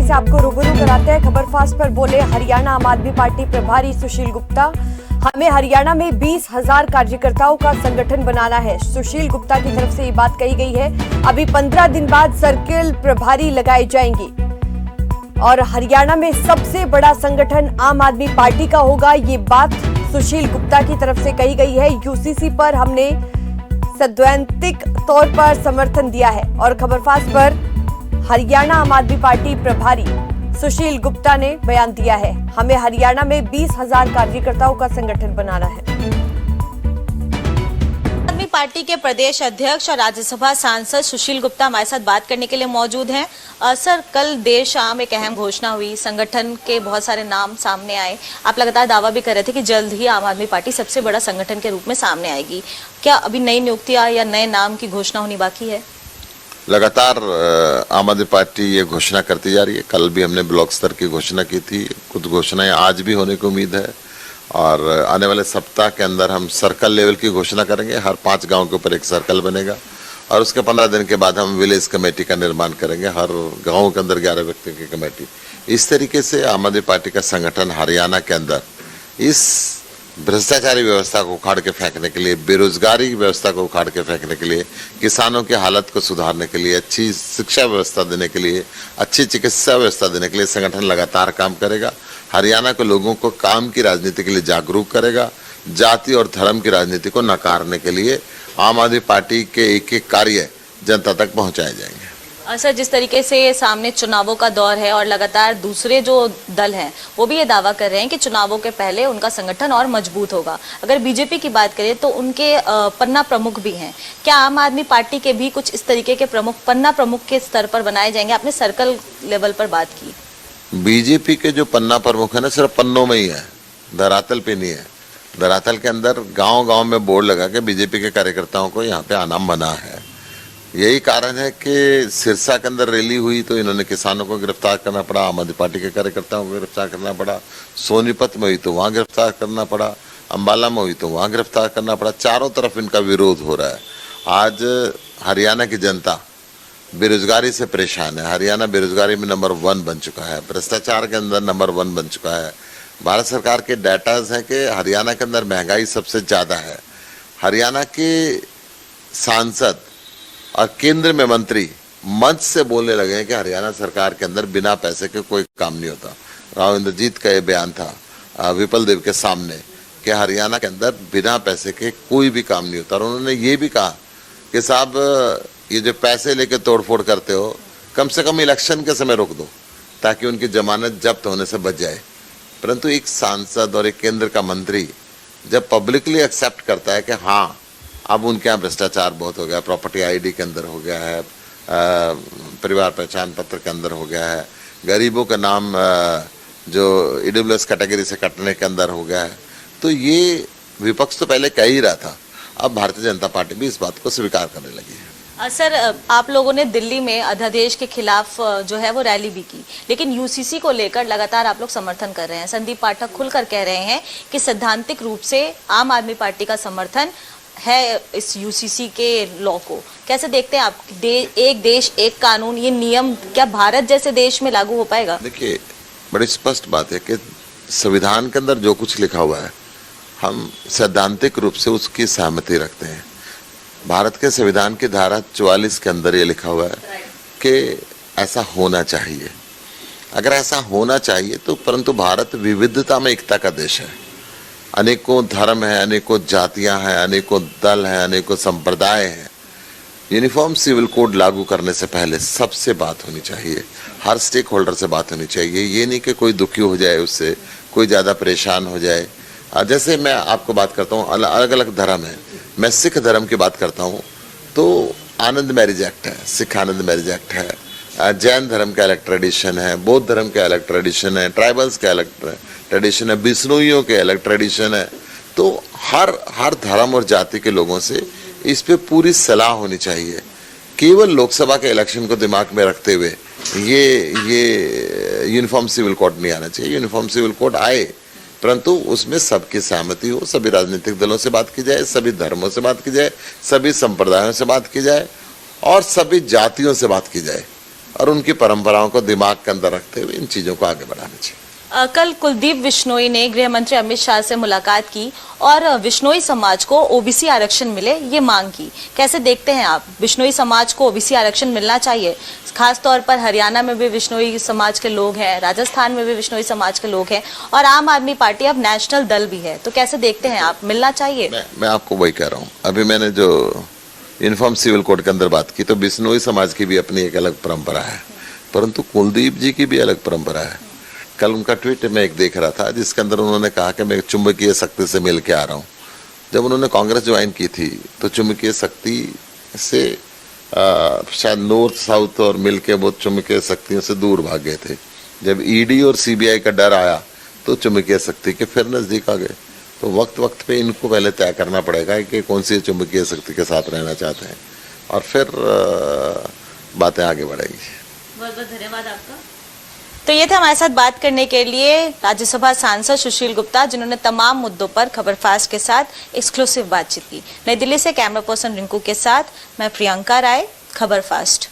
से आपको रूबरू कराते हैं। खबर फास्ट पर बोले हरियाणा आम आदमी पार्टी प्रभारी सुशील गुप्ता। हमें हरियाणा में 20,000 कार्यकर्ताओं का संगठन बनाना है। सुशील गुप्ता की तरफ से ये बात कही गई है। अभी 15 दिन बाद सर्किल प्रभारी लगाए जाएंगे और हरियाणा में सबसे बड़ा संगठन आम आदमी पार्टी का होगा। ये बात सुशील गुप्ता की तरफ से कही गई है। यूसीसी पर हमने सैद्धांतिक तौर पर समर्थन दिया है और खबर फास्ट पर हरियाणा आम आदमी पार्टी प्रभारी सुशील गुप्ता ने बयान दिया है। हमें हरियाणा में 20,000 कार्यकर्ताओं का संगठन बनाना है। आदमी पार्टी के प्रदेश अध्यक्ष और राज्यसभा सांसद सुशील गुप्ता हमारे साथ बात करने के लिए मौजूद हैं। सर, कल देर शाम एक अहम घोषणा हुई, संगठन के बहुत सारे नाम सामने आए। आप लगातार दावा भी कर रहे थे कि जल्द ही आम आदमी पार्टी सबसे बड़ा संगठन के रूप में सामने आएगी। क्या अभी नई नियुक्तियां या नए नाम की घोषणा होनी बाकी है? लगातार आम आदमी पार्टी ये घोषणा करती जा रही है। कल भी हमने ब्लॉक स्तर की घोषणा की थी, कुछ घोषणाएं आज भी होने की उम्मीद है और आने वाले सप्ताह के अंदर हम सर्कल लेवल की घोषणा करेंगे। हर 5 गांव के ऊपर एक सर्कल बनेगा और उसके 15 दिन के बाद हम विलेज कमेटी का निर्माण करेंगे। हर गाँव के अंदर 11 व्यक्तियों की कमेटी। इस तरीके से आम आदमी पार्टी का संगठन हरियाणा के अंदर इस भ्रष्टाचारी व्यवस्था को उखाड़ के फेंकने के लिए, बेरोजगारी व्यवस्था को उखाड़ के फेंकने के लिए, किसानों की हालत को सुधारने के लिए, अच्छी शिक्षा व्यवस्था देने के लिए, अच्छी चिकित्सा व्यवस्था देने के लिए संगठन लगातार काम करेगा। हरियाणा के लोगों को काम की राजनीति के लिए जागरूक करेगा। जाति और धर्म की राजनीति को नकारने के लिए आम आदमी पार्टी के एक-एक कार्य जनता तक पहुंचाए जाएंगे। सर, जिस तरीके से सामने चुनावों का दौर है और लगातार दूसरे जो दल हैं वो भी ये दावा कर रहे हैं कि चुनावों के पहले उनका संगठन और मजबूत होगा। अगर बीजेपी की बात करें तो उनके पन्ना प्रमुख भी हैं। क्या आम आदमी पार्टी के भी कुछ इस तरीके के प्रमुख पन्ना प्रमुख के स्तर पर बनाए जाएंगे? आपने सर्कल लेवल पर बात की। बीजेपी के जो पन्ना प्रमुख है ना, सिर्फ पन्नों में ही है, धरातल पे नहीं है। धरातल के अंदर गांव-गांव में बोर्ड लगा के बीजेपी के कार्यकर्ताओं को यहाँ पे आना मना है। यही कारण है कि सिरसा के अंदर रैली हुई तो इन्होंने किसानों को गिरफ्तार करना पड़ा, आम आदमी पार्टी के कार्यकर्ताओं को गिरफ्तार करना पड़ा। सोनीपत में हुई तो वहां गिरफ्तार करना पड़ा, अंबाला में हुई तो वहां गिरफ्तार करना पड़ा। चारों तरफ इनका विरोध हो रहा है। आज हरियाणा की जनता बेरोजगारी से परेशान है। हरियाणा बेरोजगारी में नंबर 1 बन चुका है, भ्रष्टाचार के अंदर नंबर 1 बन चुका है। भारत सरकार के डाटाज हैं कि हरियाणा के अंदर महंगाई सबसे ज्यादा है। हरियाणा के सांसद और केंद्र में मंत्री मंच से बोलने लगे हैं कि हरियाणा सरकार के अंदर बिना पैसे के कोई काम नहीं होता। राव इंद्रजीत का ये बयान था विपल देव के सामने कि हरियाणा के अंदर बिना पैसे के कोई भी काम नहीं होता। और उन्होंने ये भी कहा कि साहब, ये जो पैसे लेके तोड़फोड़ करते हो, कम से कम इलेक्शन के समय रोक दो ताकि उनकी जमानत जब्त होने से बच जाए। परंतु एक सांसद और एक केंद्र का मंत्री जब पब्लिकली एक्सेप्ट करता है कि हाँ, अब उनके यहाँ भ्रष्टाचार बहुत हो गया, प्रॉपर्टी आईडी के अंदर हो गया है, परिवार पहचान पत्र के अंदर हो गया है, गरीबों का नाम जो ईडब्ल्यूएस कैटेगरी से कटने के अंदर हो गया है, तो ये विपक्ष तो पहले कह ही रहा था। अब भारतीय जनता पार्टी भी इस बात को स्वीकार करने लगी है। सर, आप लोगों ने दिल्ली में अध्यादेश के खिलाफ जो है वो रैली भी की, लेकिन यूसीसी को लेकर लगातार आप लोग समर्थन कर रहे हैं। संदीप पाठक खुलकर कह रहे हैं कि सैद्धांतिक रूप से आम आदमी पार्टी का समर्थन है इस यूसीसी के लॉ को। कैसे देखते हैं आप? एक देश एक कानून, ये नियम क्या भारत जैसे देश में लागू हो पाएगा? देखिए, बड़ी स्पष्ट बात है कि संविधान के अंदर जो कुछ लिखा हुआ है हम सैद्धांतिक रूप से उसकी सहमति रखते हैं। भारत के संविधान की धारा 44 के अंदर ये लिखा हुआ है कि ऐसा होना चाहिए। अगर ऐसा होना चाहिए तो, परंतु भारत विविधता में एकता का देश है। अनेकों धर्म है, अनेकों जातियां हैं, अनेकों दल हैं, अनेकों संप्रदाय हैं। यूनिफॉर्म सिविल कोड लागू करने से पहले सबसे बात होनी चाहिए, हर स्टेक होल्डर से बात होनी चाहिए। ये नहीं कि कोई दुखी हो जाए उससे, कोई ज़्यादा परेशान हो जाए। जैसे मैं आपको बात करता हूँ, अलग अलग धर्म है। मैं सिख धर्म की बात करता हूँ तो आनंद मैरिज एक्ट है, सिख आनंद मैरिज एक्ट है। जैन धर्म का अलग ट्रेडिशन है, बौद्ध धर्म का अलग ट्रेडिशन है, ट्राइबल्स का अलग ट्रेडिशन है, बिश्नोइयों के अलग ट्रेडिशन है। तो हर धर्म और जाति के लोगों से इस पे पूरी सलाह होनी चाहिए। केवल लोकसभा के इलेक्शन को दिमाग में रखते हुए ये यूनिफॉर्म सिविल कोड नहीं आना चाहिए। यूनिफॉर्म सिविल कोड आए, परंतु उसमें सबकी सहमति हो, सभी राजनीतिक दलों से बात की जाए, सभी धर्मों से बात की जाए, सभी संप्रदायों से बात की जाए और सभी जातियों से बात की जाए। और उनकी परंपराओं को दिमाग के अंदर रखते हुए इन चीजों को आगे बढ़ाना चाहिए। कल कुलदीप बिश्नोई ने गृह मंत्री अमित शाह से मुलाकात की और बिश्नोई समाज को ओबीसी आरक्षण मिले ये मांग की। कैसे देखते हैं आप, बिश्नोई समाज को ओबीसी आरक्षण मिलना चाहिए? खास तौर पर हरियाणा में भी बिश्नोई समाज के लोग हैं, राजस्थान में भी बिश्नोई समाज के लोग हैं और आम आदमी पार्टी अब नेशनल दल भी है, तो कैसे देखते हैं आप, मिलना चाहिए? मैं आपको वही कह रहा हूँ। अभी मैंने जो यूनिफॉर्म सिविल कोड के अंदर बात की तो बिश्नोई समाज की भी अपनी एक अलग परंपरा है, परंतु कुलदीप जी की भी अलग परंपरा है। कल उनका ट्वीट मैं एक देख रहा था जिसके अंदर उन्होंने कहा कि मैं चुंबकीय शक्ति से मिल के आ रहा हूँ। जब उन्होंने कांग्रेस ज्वाइन की थी तो चुंबकीय शक्ति से शायद नॉर्थ साउथ और मिल के वो चुंबकीय शक्तियों से दूर भाग गए थे। जब ईडी और सीबीआई का डर आया तो चुंबकीय शक्ति के फिर नजदीक आ गए। तो वक्त वक्त पे इनको पहले तय करना पड़ेगा कि कौन सी चुंबकीय शक्ति के साथ रहना चाहते हैं और फिर बातें आगे बढ़ेगी। बहुत बहुत धन्यवाद आपका। तो ये थे हमारे साथ बात करने के लिए राज्यसभा सांसद सुशील गुप्ता, जिन्होंने तमाम मुद्दों पर खबर फास्ट के साथ एक्सक्लूसिव बातचीत की। नई दिल्ली से कैमरा पर्सन रिंकू के साथ मैं प्रियंका राय, खबर फास्ट।